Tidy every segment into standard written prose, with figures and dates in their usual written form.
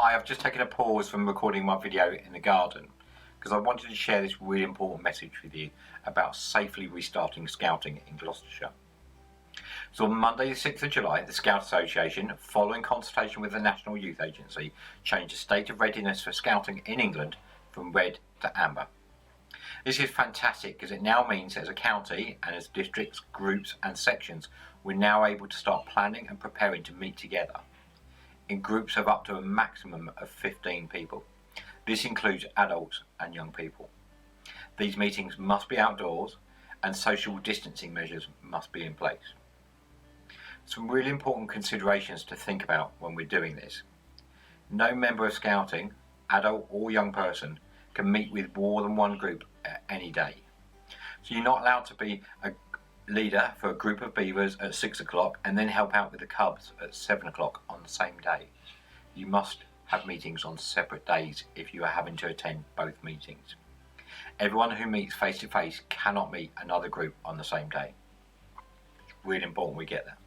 Hi, I've just taken a pause from recording my video in the garden because I wanted to share this really important message with you about safely restarting scouting in Gloucestershire. So on Monday the 6th of July, the Scout Association, following consultation with the National Youth Agency, changed the state of readiness for scouting in England from red to amber. This is fantastic because it now means as a county and as districts, groups and sections, we're now able to start planning and preparing to meet together in groups of up to a maximum of 15 people. This includes adults and young people. These meetings must be outdoors and social distancing measures must be in place. Some really important considerations to think about when we're doing this. No member of scouting, adult or young person, can meet with more than one group at any day. So you're not allowed to be a leader for a group of beavers at 6 o'clock and then help out with the cubs at 7 o'clock on the same day. You must have meetings on separate days if you are having to attend both meetings. Everyone who meets face to face cannot meet another group on the same day. It's really important we get that.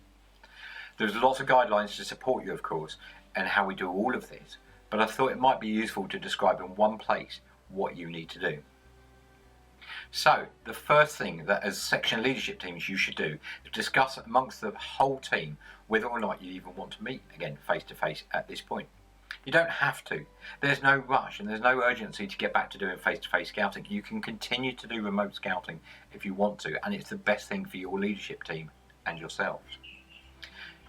There's lots of guidelines to support you, of course, and how we do all of this, but I thought it might be useful to describe in one place what you need to do. So, the first thing that as section leadership teams you should do is discuss amongst the whole team whether or not you even want to meet again face to face at this point. You don't have to. There's no rush and there's no urgency to get back to doing face to face scouting. You can continue to do remote scouting if you want to, and it's the best thing for your leadership team and yourselves.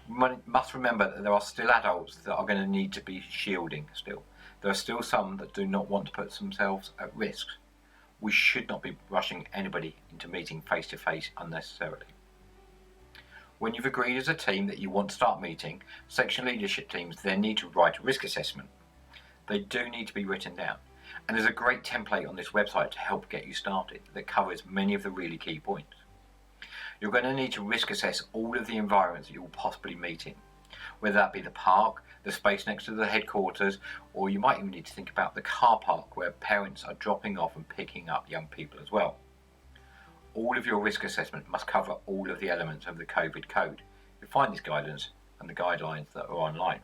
You must remember that there are still adults that are going to need to be shielding still. There are still some that do not want to put themselves at risk. We should not be rushing anybody into meeting face to face unnecessarily. When you've agreed as a team that you want to start meeting, section leadership teams then need to write a risk assessment. They do need to be written down, and there's a great template on this website to help get you started that covers many of the really key points. You're going to need to risk assess all of the environments that you'll possibly meet in, whether that be the park, the space next to the headquarters, or you might even need to think about the car park where parents are dropping off and picking up young people as well. All of your risk assessment must cover all of the elements of the COVID code. You'll find this guidance and the guidelines that are online.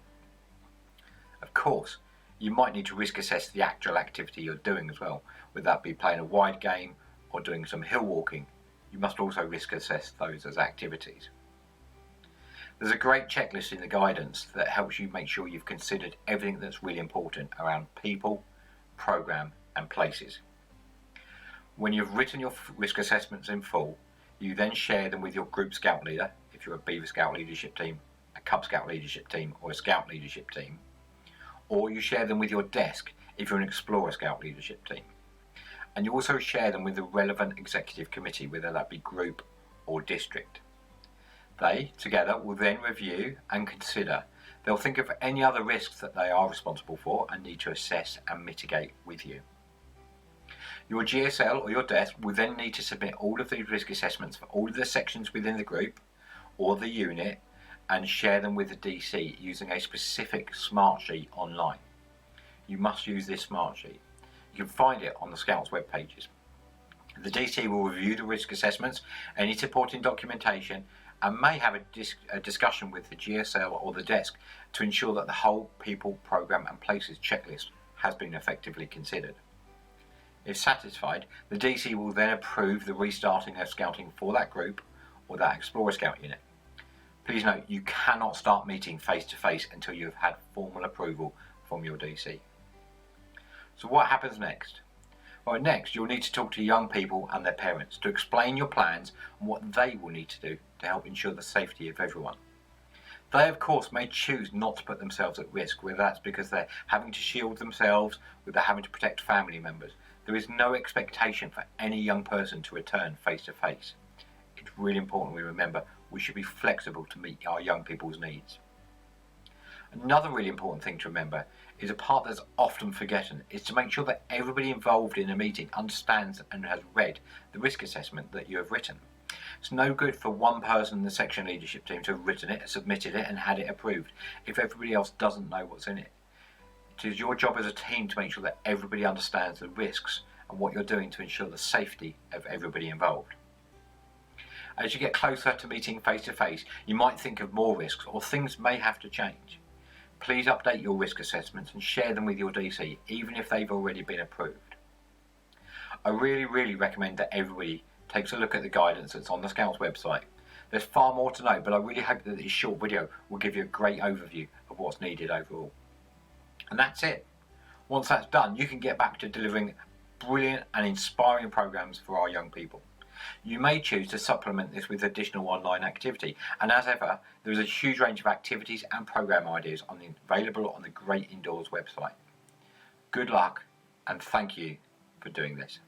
Of course, you might need to risk assess the actual activity you're doing as well, whether that be playing a wide game or doing some hill walking. You must also risk assess those as activities. There's a great checklist in the guidance that helps you make sure you've considered everything that's really important around people, program and places. When you've written your risk assessments in full, you then share them with your group scout leader, if you're a Beaver Scout leadership team, a Cub Scout leadership team or a Scout leadership team, or you share them with your desk if you're an Explorer Scout leadership team. And you also share them with the relevant executive committee, whether that be group or district. They, together, will then review and consider. They'll think of any other risks that they are responsible for and need to assess and mitigate with you. Your GSL or your desk will then need to submit all of these risk assessments for all of the sections within the group or the unit and share them with the DC using a specific smart sheet online. You must use this smart sheet. You can find it on the Scouts web pages. The DC will review the risk assessments, any supporting documentation, and may have a discussion with the GSL or the desk to ensure that the whole people, program and places checklist has been effectively considered. If satisfied, the DC will then approve the restarting of scouting for that group or that Explorer Scout unit. Please note, you cannot start meeting face to face until you have had formal approval from your DC. So what happens next? Well, next you'll need to talk to young people and their parents to explain your plans and what they will need to do to help ensure the safety of everyone. They, of course, may choose not to put themselves at risk, whether that's because they're having to shield themselves, or they're having to protect family members. There is no expectation for any young person to return face to face. It's really important we remember we should be flexible to meet our young people's needs. Another really important thing to remember is a part that's often forgotten, is to make sure that everybody involved in a meeting understands and has read the risk assessment that you have written. It's no good for one person in the section leadership team to have written it, submitted it and had it approved if everybody else doesn't know what's in it. It is your job as a team to make sure that everybody understands the risks and what you're doing to ensure the safety of everybody involved. As you get closer to meeting face to face, you might think of more risks or things may have to change. Please update your risk assessments and share them with your DC, even if they've already been approved. I really recommend that everybody takes a look at the guidance that's on the Scouts website. There's far more to know, but I really hope that this short video will give you a great overview of what's needed overall. And that's it. Once that's done, you can get back to delivering brilliant and inspiring programs for our young people. You may choose to supplement this with additional online activity, and as ever, there is a huge range of activities and program ideas available on the Great Indoors website. Good luck, and thank you for doing this.